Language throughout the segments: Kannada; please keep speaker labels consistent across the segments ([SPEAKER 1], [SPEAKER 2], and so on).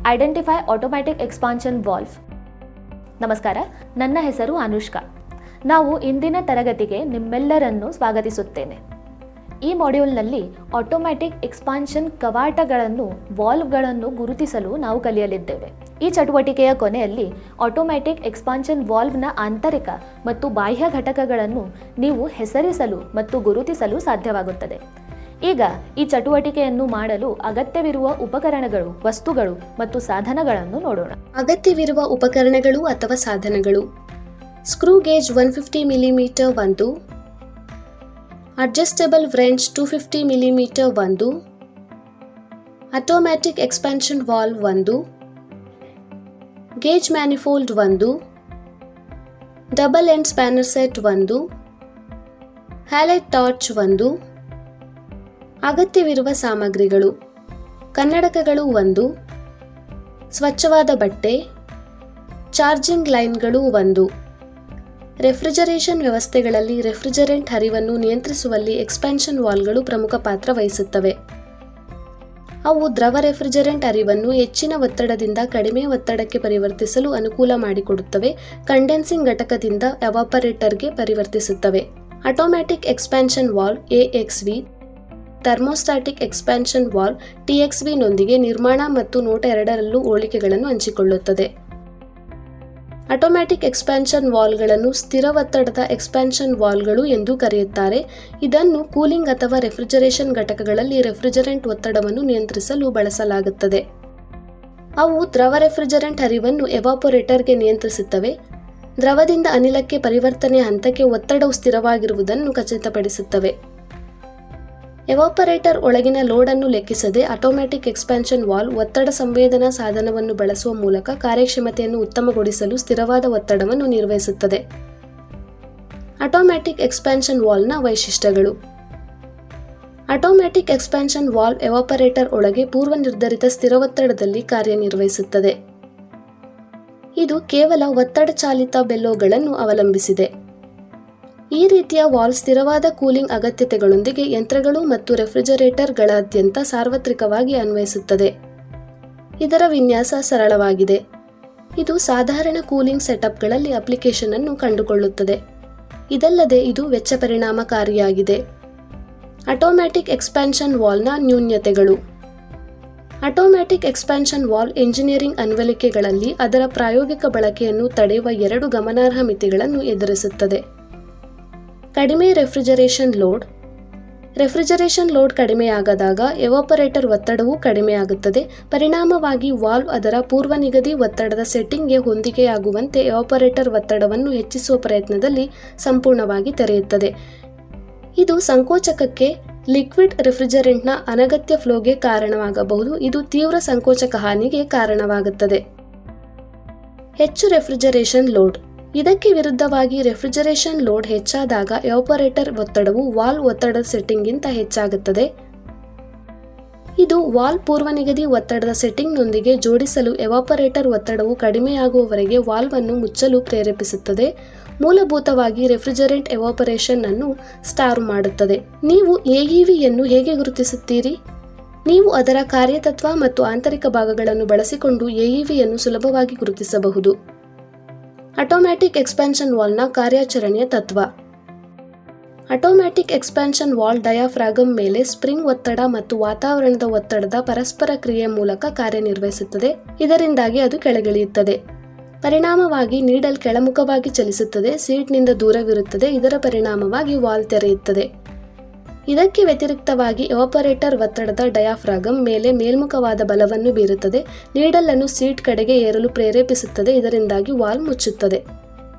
[SPEAKER 1] Identify automatic expansion valve. ನಮಸ್ಕಾರ, ನನ್ನ ಹೆಸರು ಅನುಷ್ಕಾ. ನಾವು ಇಂದಿನ ತರಗತಿಗೆ ನಿಮ್ಮೆಲ್ಲರನ್ನು ಸ್ವಾಗತಿಸುತ್ತೇನೆ. ಈ ಮಾಡ್ಯೂಲ್ನಲ್ಲಿ ಆಟೋಮ್ಯಾಟಿಕ್ ಎಕ್ಸ್ಪಾನ್ಷನ್ ಕವಾಟಗಳನ್ನು ವಾಲ್ವ್ಗಳನ್ನು ಗುರುತಿಸಲು ನಾವು ಕಲಿಯಲಿದ್ದೇವೆ. ಈ ಚಟುವಟಿಕೆಯ ಕೊನೆಯಲ್ಲಿ ಆಟೋಮ್ಯಾಟಿಕ್ ಎಕ್ಸ್ಪಾನ್ಷನ್ ವಾಲ್ವ್ನ ಆಂತರಿಕ ಮತ್ತು ಬಾಹ್ಯ ಘಟಕಗಳನ್ನು ನೀವು ಹೆಸರಿಸಲು ಮತ್ತು ಗುರುತಿಸಲು ಸಾಧ್ಯವಾಗುತ್ತದೆ. ಈಗ ಈ ಚಟುವಟಿಕೆಯನ್ನು ಮಾಡಲು ಅಗತ್ಯವಿರುವ ಉಪಕರಣಗಳು, ವಸ್ತುಗಳು ಮತ್ತು ಸಾಧನಗಳನ್ನು ನೋಡೋಣ.
[SPEAKER 2] ಅಗತ್ಯವಿರುವ ಉಪಕರಣಗಳು ಅಥವಾ ಸಾಧನಗಳು: ಸ್ಕ್ರೂ ಗೇಜ್ 150 mm ಒಂದು, ಅಡ್ಜಸ್ಟಬಲ್ ವ್ರೆಂಚ್ 250 mm ಒಂದು, ಆಟೋಮ್ಯಾಟಿಕ್ ಎಕ್ಸ್ಪಾನ್ಷನ್ ವಾಲ್ವ್ ಒಂದು, ಗೇಜ್ ಮ್ಯಾನಿಫೋಲ್ಡ್ ಒಂದು, ಡಬಲ್ ಎಂಡ್ ಸ್ಪ್ಯಾನರ್ ಸೆಟ್ ಒಂದು, ಹ್ಯಾಲೈಟ್ ಟಾರ್ಚ್ ಒಂದು. ಅಗತ್ಯವಿರುವ ಸಾಮಗ್ರಿಗಳು: ಕನ್ನಡಕಗಳು ಒಂದು, ಸ್ವಚ್ಛವಾದ ಬಟ್ಟೆ, ಚಾರ್ಜಿಂಗ್ ಲೈನ್ಗಳು ಒಂದು. ರೆಫ್ರಿಜರೇಷನ್ ವ್ಯವಸ್ಥೆಗಳಲ್ಲಿ ರೆಫ್ರಿಜರೆಂಟ್ ಹರಿವನ್ನು ನಿಯಂತ್ರಿಸುವಲ್ಲಿ ಎಕ್ಸ್ಪಾನ್ಷನ್ ವಾಲ್ವ್ಗಳು ಪ್ರಮುಖ ಪಾತ್ರ ವಹಿಸುತ್ತವೆ. ಅವು ದ್ರವ ರೆಫ್ರಿಜರೆಂಟ್ ಹರಿವನ್ನು ಹೆಚ್ಚಿನ ಒತ್ತಡದಿಂದ ಕಡಿಮೆ ಒತ್ತಡಕ್ಕೆ ಪರಿವರ್ತಿಸಲು ಅನುಕೂಲ ಮಾಡಿಕೊಡುತ್ತವೆ. ಕಂಡೆನ್ಸಿಂಗ್ ಘಟಕದಿಂದ ಎವಾಪರೇಟರ್ಗೆ ಪರಿವರ್ತಿಸುತ್ತವೆ. Automatic expansion valve AXV, thermostatic expansion valve TXV ನೊಂದಿಗೆ ನಿರ್ಮಾಣ ಮತ್ತು ನೋಟ ಎರಡರಲ್ಲೂ ಹೋಲಿಕೆಗಳನ್ನು ಹಂಚಿಕೊಳ್ಳುತ್ತದೆ. ಆಟೋಮ್ಯಾಟಿಕ್ ಎಕ್ಸ್ಪಾನ್ಷನ್ ವಾಲ್ವ್ಗಳನ್ನು ಸ್ಥಿರ ಒತ್ತಡದ ಎಕ್ಸ್ಪಾನ್ಷನ್ ವಾಲ್ವ್ಗಳು ಎಂದು ಕರೆಯುತ್ತಾರೆ. ಇದನ್ನು ಕೂಲಿಂಗ್ ಅಥವಾ ರೆಫ್ರಿಜರೇಷನ್ ಘಟಕಗಳಲ್ಲಿ ರೆಫ್ರಿಜರೆಂಟ್ ಒತ್ತಡವನ್ನು ನಿಯಂತ್ರಿಸಲು ಬಳಸಲಾಗುತ್ತದೆ. ಅವು ದ್ರವ ರೆಫ್ರಿಜರೆಂಟ್ ಹರಿವನ್ನು ಎವಾಪೊರೇಟರ್ಗೆ ನಿಯಂತ್ರಿಸುತ್ತವೆ. ದ್ರವದಿಂದ ಅನಿಲಕ್ಕೆ ಪರಿವರ್ತನೆಯ ಹಂತಕ್ಕೆ ಒತ್ತಡವು ಸ್ಥಿರವಾಗಿರುವುದನ್ನು ಖಚಿತಪಡಿಸುತ್ತವೆ. ಎವಾಪರೇಟರ್ ಒಳಗಿನ ಲೋಡನ್ನು ಲೆಕ್ಕಿಸದೆ ಆಟೋಮ್ಯಾಟಿಕ್ ಎಕ್ಸ್ಪಾನ್ಷನ್ ವಾಲ್ವ್ ಒತ್ತಡ ಸಂವೇದನಾ ಸಾಧನವನ್ನು ಬಳಸುವ ಮೂಲಕ ಕಾರ್ಯಕ್ಷಮತೆಯನ್ನು ಉತ್ತಮಗೊಳಿಸಲು ಸ್ಥಿರವಾದ ಒತ್ತಡವನ್ನು ನಿರ್ವಹಿಸುತ್ತದೆ. ಆಟೋಮ್ಯಾಟಿಕ್ ಎಕ್ಸ್ಪಾನ್ಷನ್ ವಾಲ್ವ್ನ ವೈಶಿಷ್ಟ್ಯಗಳು: ಆಟೋಮ್ಯಾಟಿಕ್ ಎಕ್ಸ್ಪಾನ್ಷನ್ ವಾಲ್ವ್ ಎವಾಪರೇಟರ್ ಒಳಗೆ ಪೂರ್ವನಿರ್ಧರಿತ ಸ್ಥಿರ ಒತ್ತಡದಲ್ಲಿ ಕಾರ್ಯನಿರ್ವಹಿಸುತ್ತದೆ. ಇದು ಕೇವಲ ಒತ್ತಡ ಚಾಲಿತ ಬೆಲೋಗಳನ್ನು ಅವಲಂಬಿಸಿದೆ. ಈ ರೀತಿಯ ವಾಲ್ವ್ ಸ್ಥಿರವಾದ ಕೂಲಿಂಗ್ ಅಗತ್ಯತೆಗಳೊಂದಿಗೆ ಯಂತ್ರಗಳು ಮತ್ತು ರೆಫ್ರಿಜರೇಟರ್ಗಳಾದ್ಯಂತ ಸಾರ್ವತ್ರಿಕವಾಗಿ ಅನ್ವಯಿಸುತ್ತದೆ. ಇದರ ವಿನ್ಯಾಸ ಸರಳವಾಗಿದೆ. ಇದು ಸಾಧಾರಣ ಕೂಲಿಂಗ್ ಸೆಟಪ್ಗಳಲ್ಲಿ ಅಪ್ಲಿಕೇಶನ್ ಅನ್ನು ಕಂಡುಕೊಳ್ಳುತ್ತದೆ. ಇದಲ್ಲದೆ ಇದು ವೆಚ್ಚ ಪರಿಣಾಮಕಾರಿಯಾಗಿದೆ. ಆಟೋಮ್ಯಾಟಿಕ್ ಎಕ್ಸ್ಪಾನ್ಷನ್ ವಾಲ್ವ್ನ ನ್ಯೂನತೆಗಳು: ಆಟೋಮ್ಯಾಟಿಕ್ ಎಕ್ಸ್ಪಾನ್ಷನ್ ವಾಲ್ವ್ ಎಂಜಿನಿಯರಿಂಗ್ ಅನ್ವಯಿಕೆಗಳಲ್ಲಿ ಅದರ ಪ್ರಾಯೋಗಿಕ ಬಳಕೆಯನ್ನು ತಡೆಯುವ ಎರಡು ಗಮನಾರ್ಹ ಮಿತಿಗಳನ್ನು ಎದುರಿಸುತ್ತದೆ. ಕಡಿಮೆ ರೆಫ್ರಿಜರೇಷನ್ ಲೋಡ್: ರೆಫ್ರಿಜರೇಷನ್ ಲೋಡ್ ಕಡಿಮೆಯಾಗದಾಗ ಎವಾಪರೇಟರ್ ಒತ್ತಡವೂ ಕಡಿಮೆಯಾಗುತ್ತದೆ. ಪರಿಣಾಮವಾಗಿ ವಾಲ್ವ್ ಅದರ ಪೂರ್ವನಿಗದಿ ಒತ್ತಡದ ಸೆಟ್ಟಿಂಗ್ಗೆ ಹೊಂದಿಕೆಯಾಗುವಂತೆ ಎವಾಪರೇಟರ್ ಒತ್ತಡವನ್ನು ಹೆಚ್ಚಿಸುವ ಪ್ರಯತ್ನದಲ್ಲಿ ಸಂಪೂರ್ಣವಾಗಿ ತೆರೆಯುತ್ತದೆ. ಇದು ಸಂಕೋಚಕಕ್ಕೆ ಲಿಕ್ವಿಡ್ ರೆಫ್ರಿಜರೆಂಟ್ನ ಅನಗತ್ಯ ಫ್ಲೋಗೆ ಕಾರಣವಾಗಬಹುದು. ಇದು ತೀವ್ರ ಸಂಕೋಚಕ ಹಾನಿಗೆ ಕಾರಣವಾಗುತ್ತದೆ. ಹೆಚ್ಚು ರೆಫ್ರಿಜರೇಷನ್ ಲೋಡ್: ಇದಕ್ಕೆ ವಿರುದ್ಧವಾಗಿ ರೆಫ್ರಿಜರೇಷನ್ ಲೋಡ್ ಹೆಚ್ಚಾದಾಗ ಎವಾಪರೇಟರ್ ಒತ್ತಡವು ವಾಲ್ವ್ ಒತ್ತಡದ ಸೆಟ್ಟಿಂಗ್ಗಿಂತ ಹೆಚ್ಚಾಗುತ್ತದೆ. ಇದು ವಾಲ್ವ್ ಪೂರ್ವನಿಗದಿ ಒತ್ತಡದ ಸೆಟ್ಟಿಂಗ್ನೊಂದಿಗೆ ಜೋಡಿಸಲು ಎವಾಪರೇಟರ್ ಒತ್ತಡವು ಕಡಿಮೆಯಾಗುವವರೆಗೆ ವಾಲ್ವ್ ಅನ್ನು ಮುಚ್ಚಲು ಪ್ರೇರೇಪಿಸುತ್ತದೆ. ಮೂಲಭೂತವಾಗಿ ರೆಫ್ರಿಜರೆಂಟ್ ಎವಾಪರೇಷನ್ ಅನ್ನು ಸ್ಟಾರ್ವ್ ಮಾಡುತ್ತದೆ. ನೀವು AEVಯನ್ನು ಹೇಗೆ ಗುರುತಿಸುತ್ತೀರಿ? ನೀವು ಅದರ ಕಾರ್ಯತತ್ವ ಮತ್ತು ಆಂತರಿಕ ಭಾಗಗಳನ್ನು ಬಳಸಿಕೊಂಡು AEVಯನ್ನು ಸುಲಭವಾಗಿ ಗುರುತಿಸಬಹುದು. ಆಟೋಮ್ಯಾಟಿಕ್ ಎಕ್ಸ್ಪಾನ್ಷನ್ ವಾಲ್ವ್ನ ಕಾರ್ಯಾಚರಣೆಯ ತತ್ವ: ಆಟೋಮ್ಯಾಟಿಕ್ ಎಕ್ಸ್ಪಾನ್ಷನ್ ವಾಲ್ವ್ ಡಯಾಫ್ರಾಗಮ್ ಮೇಲೆ ಸ್ಪ್ರಿಂಗ್ ಒತ್ತಡ ಮತ್ತು ವಾತಾವರಣದ ಒತ್ತಡದ ಪರಸ್ಪರ ಕ್ರಿಯೆಯ ಮೂಲಕ ಕಾರ್ಯನಿರ್ವಹಿಸುತ್ತದೆ. ಇದರಿಂದಾಗಿ ಅದು ಕೆಳಗಿಳಿಯುತ್ತದೆ. ಪರಿಣಾಮವಾಗಿ ನೀಡಲ್ ಕೆಳಮುಖವಾಗಿ ಚಲಿಸುತ್ತದೆ, ಸೀಟ್ನಿಂದ ದೂರವಿರುತ್ತದೆ. ಇದರ ಪರಿಣಾಮವಾಗಿ ವಾಲ್ವ್ ತೆರೆಯುತ್ತದೆ. ಇದಕ್ಕೆ ವ್ಯತಿರಿಕ್ತವಾಗಿ ಎವಾಪರೇಟರ್ ಒತ್ತಡದ ಡಯಾಫ್ರಾಗಮ್ ಮೇಲೆ ಮೇಲ್ಮುಖವಾದ ಬಲವನ್ನು ಬೀರುತ್ತದೆ. ನೀಡಲ್ ಅನ್ನು ಸೀಟ್ ಕಡೆಗೆ ಏರಲು ಪ್ರೇರೇಪಿಸುತ್ತದೆ. ಇದರಿಂದಾಗಿ ವಾಲ್ವ್ ಮುಚ್ಚುತ್ತದೆ.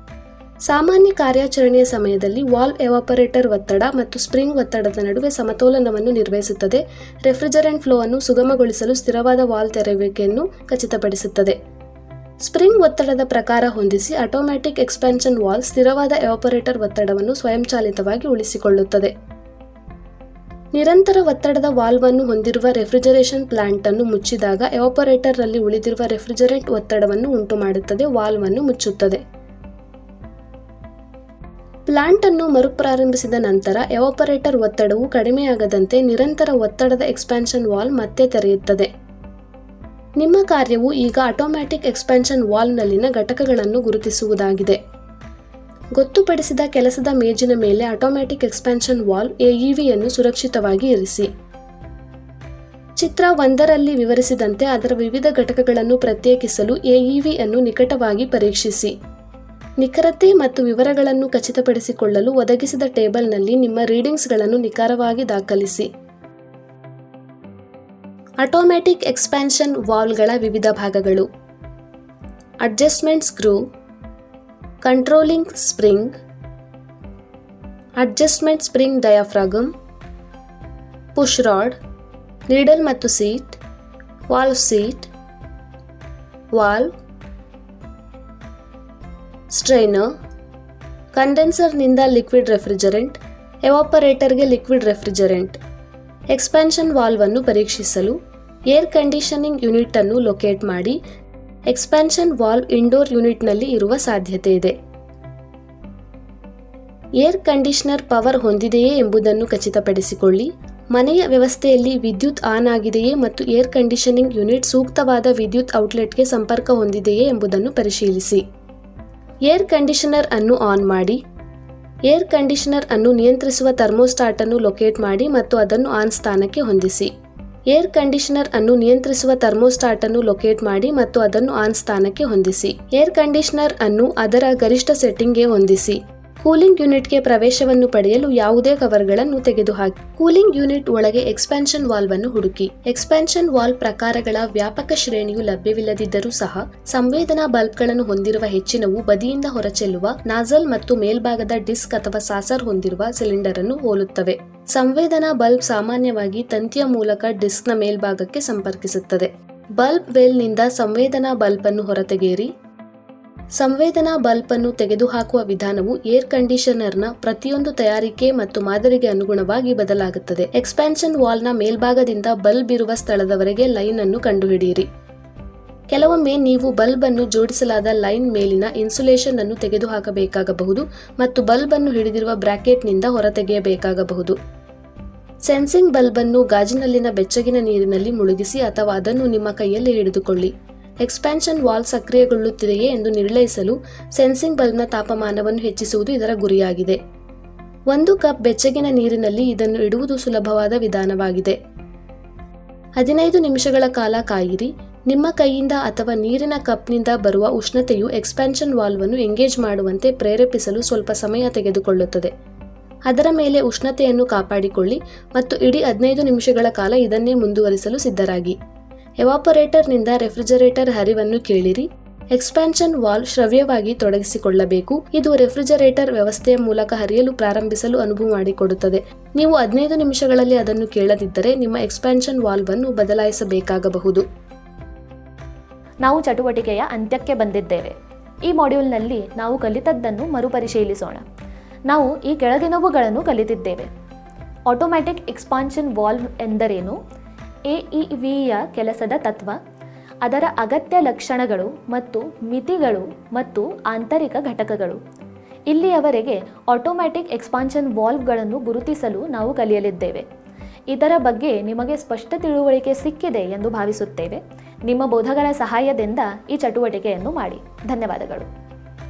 [SPEAKER 2] ಸಾಮಾನ್ಯ ಕಾರ್ಯಾಚರಣೆಯ ಸಮಯದಲ್ಲಿ ವಾಲ್ವ್ ಎವಾಪರೇಟರ್ ಒತ್ತಡ ಮತ್ತು ಸ್ಪ್ರಿಂಗ್ ಒತ್ತಡದ ನಡುವೆ ಸಮತೋಲನವನ್ನು ನಿರ್ವಹಿಸುತ್ತದೆ. ರೆಫ್ರಿಜರೆಂಟ್ ಫ್ಲೋ ಅನ್ನು ಸುಗಮಗೊಳಿಸಲು ಸ್ಥಿರವಾದ ವಾಲ್ವ್ ತೆರೆಯುವಿಕೆಯನ್ನು ಖಚಿತಪಡಿಸುತ್ತದೆ. ಸ್ಪ್ರಿಂಗ್ ಒತ್ತಡದ ಪ್ರಕಾರ ಹೊಂದಿಸಿ ಆಟೋಮ್ಯಾಟಿಕ್ ಎಕ್ಸ್ಪಾನ್ಷನ್ ವಾಲ್ವ್ ಸ್ಥಿರವಾದ ಎವಾಪರೇಟರ್ ಒತ್ತಡವನ್ನು ಸ್ವಯಂಚಾಲಿತವಾಗಿ ಉಳಿಸಿಕೊಳ್ಳುತ್ತದೆ. ನಿರಂತರ ಒತ್ತಡದ ವಾಲ್ವ್ ಅನ್ನು ಹೊಂದಿರುವ ರೆಫ್ರಿಜರೇಷನ್ ಪ್ಲಾಂಟ್ ಅನ್ನು ಮುಚ್ಚಿದಾಗ ಎವಾಪರೇಟರ್ ನಲ್ಲಿ ಉಳಿದಿರುವ ರೆಫ್ರಿಜರೆಂಟ್ ಒತ್ತಡವನ್ನು ಉಂಟುಮಾಡುತ್ತದೆ. ವಾಲ್ವ್ ಅನ್ನು ಮುಚ್ಚುತ್ತದೆ. ಪ್ಲಾಂಟ್ ಅನ್ನು ಮರುಪ್ರಾರಂಭಿಸಿದ ನಂತರ ಎವಾಪರೇಟರ್ ಒತ್ತಡವು ಕಡಿಮೆಯಾಗದಂತೆ ನಿರಂತರ ಒತ್ತಡದ ಎಕ್ಸ್ಪಾನ್ಷನ್ ವಾಲ್ವ್ ಮತ್ತೆ ತೆರೆಯುತ್ತದೆ. ನಿಮ್ಮ ಕಾರ್ಯವು ಈಗ ಆಟೋಮ್ಯಾಟಿಕ್ ಎಕ್ಸ್ಪಾನ್ಷನ್ ವಾಲ್ವ್ನಲ್ಲಿನ ಘಟಕಗಳನ್ನು ಗುರುತಿಸುವುದಾಗಿದೆ. ಗೊತ್ತುಪಡಿಸಿದ ಕೆಲಸದ ಮೇಜಿನ ಮೇಲೆ ಆಟೋಮ್ಯಾಟಿಕ್ ಎಕ್ಸ್ಪಾನ್ಷನ್ ವಾಲ್ವ್ AEVಯನ್ನು ಸುರಕ್ಷಿತವಾಗಿ ಇರಿಸಿ. ಚಿತ್ರ 1ರಲ್ಲಿ ವಿವರಿಸಿದಂತೆ ಅದರ ವಿವಿಧ ಘಟಕಗಳನ್ನು ಪ್ರತ್ಯೇಕಿಸಲು AEV ಅನ್ನು ನಿಕಟವಾಗಿ ಪರೀಕ್ಷಿಸಿ. ನಿಖರತೆ ಮತ್ತು ವಿವರಗಳನ್ನು ಖಚಿತಪಡಿಸಿಕೊಳ್ಳಲು ಒದಗಿಸಿದ ಟೇಬಲ್ನಲ್ಲಿ ನಿಮ್ಮ ರೀಡಿಂಗ್ಸ್ಗಳನ್ನು ನಿಖರವಾಗಿ ದಾಖಲಿಸಿ. ಆಟೋಮ್ಯಾಟಿಕ್ ಎಕ್ಸ್ಪಾನ್ಷನ್ ವಾಲ್ವ್ಗಳ ವಿವಿಧ ಭಾಗಗಳು: adjustment screw, controlling spring, adjustment spring diaphragm, push rod, needle ಮತ್ತು seat, valve seat, valve, strainer, ಕಂಡೆನ್ಸರ್ನಿಂದ ಲಿಕ್ವಿಡ್ ರೆಫ್ರಿಜರೆಂಟ್, ಎವಾಪರೇಟರ್ಗೆ ಲಿಕ್ವಿಡ್ ರೆಫ್ರಿಜರೆಂಟ್. ಎಕ್ಸ್ಪಾನ್ಷನ್ ವಾಲ್ವ್ ಅನ್ನು ಪರೀಕ್ಷಿಸಲು ಏರ್ ಕಂಡೀಷನಿಂಗ್ ಯೂನಿಟ್ ಅನ್ನು ಲೊಕೇಟ್ ಮಾಡಿ. ಎಕ್ಸ್ಪಾನ್ಷನ್ ವಾಲ್ವ್ ಇಂಡೋರ್ ಯೂನಿಟ್ನಲ್ಲಿ ಇರುವ ಸಾಧ್ಯತೆ ಇದೆ. ಏರ್ ಕಂಡೀಷನರ್ ಪವರ್ ಹೊಂದಿದೆಯೇ ಎಂಬುದನ್ನು ಖಚಿತಪಡಿಸಿಕೊಳ್ಳಿ. ಮನೆಯ ವ್ಯವಸ್ಥೆಯಲ್ಲಿ ವಿದ್ಯುತ್ ಆನ್ ಆಗಿದೆಯೇ ಮತ್ತು ಏರ್ ಕಂಡೀಷನಿಂಗ್ ಯೂನಿಟ್ ಸೂಕ್ತವಾದ ವಿದ್ಯುತ್ ಔಟ್ಲೆಟ್ಗೆ ಸಂಪರ್ಕ ಹೊಂದಿದೆಯೇ ಎಂಬುದನ್ನು ಪರಿಶೀಲಿಸಿ. ಏರ್ ಕಂಡೀಷನರ್ ಅನ್ನು ಆನ್ ಮಾಡಿ. ಏರ್ ಕಂಡೀಷನರ್ ಅನ್ನು ನಿಯಂತ್ರಿಸುವ ಥರ್ಮೋಸ್ಟಾಟ್ ಅನ್ನು ಲೊಕೇಟ್ ಮಾಡಿ ಮತ್ತು ಅದನ್ನು ಆನ್ ಸ್ಥಾನಕ್ಕೆ ಹೊಂದಿಸಿ. ಏರ್ ಕಂಡೀಷನರ್ ಅನ್ನು ನಿಯಂತ್ರಿಸುವ ಥರ್ಮೋಸ್ಟಾಟ್ ಅನ್ನು ಲೊಕೇಟ್ ಮಾಡಿ ಮತ್ತು ಅದನ್ನು ಆನ್ ಸ್ಥಾನಕ್ಕೆ ಹೊಂದಿಸಿ. ಏರ್ ಕಂಡೀಷನರ್ ಅನ್ನು ಅದರ ಗರಿಷ್ಠ ಸೆಟ್ಟಿಂಗ್ಗೆ ಹೊಂದಿಸಿ. ಕೂಲಿಂಗ್ ಯೂನಿಟ್ಗೆ ಪ್ರವೇಶವನ್ನು ಪಡೆಯಲು ಯಾವುದೇ ಕವರ್ಗಳನ್ನು ತೆಗೆದುಹಾಕಿ. ಕೂಲಿಂಗ್ ಯೂನಿಟ್ ಒಳಗೆ ಎಕ್ಸ್ಪಾನ್ಷನ್ ವಾಲ್ವ್ ಅನ್ನು ಹುಡುಕಿ. ಎಕ್ಸ್ಪಾನ್ಷನ್ ವಾಲ್ವ್ ಪ್ರಕಾರಗಳ ವ್ಯಾಪಕ ಶ್ರೇಣಿಯು ಲಭ್ಯವಿಲ್ಲದಿದ್ದರೂ ಸಹ ಸಂವೇದನಾ ಬಲ್ಬ್ಗಳನ್ನು ಹೊಂದಿರುವ ಹೆಚ್ಚಿನವು ಬದಿಯಿಂದ ಹೊರಚೆಲ್ಲುವ ನಾಜಲ್ ಮತ್ತು ಮೇಲ್ಭಾಗದ ಡಿಸ್ಕ್ ಅಥವಾ ಸಾಸರ್ ಹೊಂದಿರುವ ಸಿಲಿಂಡರ್ ಅನ್ನು ಹೋಲುತ್ತವೆ. ಸಂವೇದನಾ ಬಲ್ಬ್ ಸಾಮಾನ್ಯವಾಗಿ ತಂತಿಯ ಮೂಲಕ ಡಿಸ್ಕ್ನ ಮೇಲ್ಭಾಗಕ್ಕೆ ಸಂಪರ್ಕಿಸುತ್ತದೆ. ಬಲ್ಬ್ ವೇಲ್ನಿಂದ ಸಂವೇದನಾ ಬಲ್ಬ್ ಅನ್ನು ಹೊರತೆಗೆಯಿರಿ. ಸಂವೇದನಾ ಬಲ್ಬ್ ಅನ್ನು ತೆಗೆದುಹಾಕುವ ವಿಧಾನವು ಏರ್ ಕಂಡೀಷನರ್ನ ಪ್ರತಿಯೊಂದು ತಯಾರಿಕೆ ಮತ್ತು ಮಾದರಿಗೆ ಅನುಗುಣವಾಗಿ ಬದಲಾಗುತ್ತದೆ. ಎಕ್ಸ್ಪಾನ್ಷನ್ ವಾಲ್ವ್ನ ಮೇಲ್ಭಾಗದಿಂದ ಬಲ್ಬ್ ಇರುವ ಸ್ಥಳದವರೆಗೆ ಲೈನ್ ಅನ್ನು ಕಂಡುಹಿಡಿಯಿರಿ. ಕೆಲವೊಮ್ಮೆ ನೀವು ಬಲ್ಬ್ ಅನ್ನು ಜೋಡಿಸಲಾದ ಲೈನ್ ಮೇಲಿನ ಇನ್ಸುಲೇಷನ್ ಅನ್ನು ತೆಗೆದುಹಾಕಬೇಕಾಗಬಹುದು ಮತ್ತು ಬಲ್ಬ್ ಅನ್ನು ಹಿಡಿದಿರುವ ಬ್ರಾಕೆಟ್ನಿಂದ ಹೊರತೆಗೆಯಬೇಕಾಗಬಹುದು. ಸೆನ್ಸಿಂಗ್ ಬಲ್ಬ್ ಅನ್ನು ಗಾಜಿನಲ್ಲಿನ ಬೆಚ್ಚಗಿನ ನೀರಿನಲ್ಲಿ ಮುಳುಗಿಸಿ ಅಥವಾ ಅದನ್ನು ನಿಮ್ಮ ಕೈಯಲ್ಲಿ ಹಿಡಿದುಕೊಳ್ಳಿ. ಎಕ್ಸ್ಪಾನ್ಷನ್ ವಾಲ್ವ್ ಸಕ್ರಿಯಗೊಳ್ಳುತ್ತಿದೆಯೇ ಎಂದು ನಿರ್ಣಯಿಸಲು ಸೆನ್ಸಿಂಗ್ ಬಲ್ಬ್ನ ತಾಪಮಾನವನ್ನು ಹೆಚ್ಚಿಸುವುದು ಇದರ ಗುರಿಯಾಗಿದೆ. 1 ಕಪ್ ಬೆಚ್ಚಗಿನ ನೀರಿನಲ್ಲಿ ಇದನ್ನು ಇಡುವುದು ಸುಲಭವಾದ ವಿಧಾನವಾಗಿದೆ. 15 ನಿಮಿಷಗಳ ಕಾಲ ಕಾಯಿರಿ. ನಿಮ್ಮ ಕೈಯಿಂದ ಅಥವಾ ನೀರಿನ ಕಪ್ನಿಂದ ಬರುವ ಉಷ್ಣತೆಯು ಎಕ್ಸ್ಪಾನ್ಷನ್ ವಾಲ್ವ್ ಅನ್ನು ಎಂಗೇಜ್ ಮಾಡುವಂತೆ ಪ್ರೇರೇಪಿಸಲು ಸ್ವಲ್ಪ ಸಮಯ ತೆಗೆದುಕೊಳ್ಳುತ್ತದೆ. ಅದರ ಮೇಲೆ ಉಷ್ಣತೆಯನ್ನು ಕಾಪಾಡಿಕೊಳ್ಳಿ ಮತ್ತು ಇಡೀ 15 ನಿಮಿಷಗಳ ಕಾಲ ಇದನ್ನೇ ಮುಂದುವರಿಸಲು ಸಿದ್ಧರಾಗಿ. ಎವಾಪರೇಟರ್ನಿಂದ ರೆಫ್ರಿಜರೇಟರ್ ಹರಿವನ್ನು ಕೇಳಿರಿ. ಎಕ್ಸ್ಪಾನ್ಷನ್ ವಾಲ್ವ್ ಶ್ರವ್ಯವಾಗಿ ತೊಡಗಿಸಿಕೊಳ್ಳಬೇಕು. ಇದು ರೆಫ್ರಿಜರೇಟರ್ ವ್ಯವಸ್ಥೆಯ ಮೂಲಕ ಹರಿಯಲು ಪ್ರಾರಂಭಿಸಲು ಅನುವು ಮಾಡಿಕೊಡುತ್ತದೆ. ನೀವು 15 ನಿಮಿಷಗಳಲ್ಲಿ ಅದನ್ನು ಕೇಳದಿದ್ದರೆ ನಿಮ್ಮ ಎಕ್ಸ್ಪಾನ್ಷನ್ ವಾಲ್ವ್ ಅನ್ನು ಬದಲಾಯಿಸಬೇಕಾಗಬಹುದು.
[SPEAKER 1] ನಾವು ಚಟುವಟಿಕೆಯ ಅಂತ್ಯಕ್ಕೆ ಬಂದಿದ್ದೇವೆ. ಈ ಮಾಡ್ಯೂಲ್ನಲ್ಲಿ ನಾವು ಕಲಿತದ್ದನ್ನು ಮರುಪರಿಶೀಲಿಸೋಣ. ನಾವು ಈ ಕೆಳಗಿನವುಗಳನ್ನು ಕಲಿತಿದ್ದೇವೆ. ಆಟೋಮ್ಯಾಟಿಕ್ ಎಕ್ಸ್ಪಾನ್ಷನ್ ವಾಲ್ವ್ ಎಂದರೇನು? AEVಯ ಕೆಲಸದ ತತ್ವ, ಅದರ ಅಗತ್ಯ ಲಕ್ಷಣಗಳು ಮತ್ತು ಮಿತಿಗಳು ಮತ್ತು ಆಂತರಿಕ ಘಟಕಗಳು. ಇಲ್ಲಿಯವರೆಗೆ ಆಟೋಮ್ಯಾಟಿಕ್ ಎಕ್ಸ್ಪಾನ್ಷನ್ ವಾಲ್ವ್ಗಳನ್ನು ಗುರುತಿಸಲು ನಾವು ಕಲಿಯಲಿದ್ದೇವೆ. ಇದರ ಬಗ್ಗೆ ನಿಮಗೆ ಸ್ಪಷ್ಟ ತಿಳುವಳಿಕೆ ಸಿಕ್ಕಿದೆ ಎಂದು ಭಾವಿಸುತ್ತೇವೆ. ನಿಮ್ಮ ಬೋಧಕರ ಸಹಾಯದಿಂದ ಈ ಚಟುವಟಿಕೆಯನ್ನು ಮಾಡಿ. ಧನ್ಯವಾದಗಳು.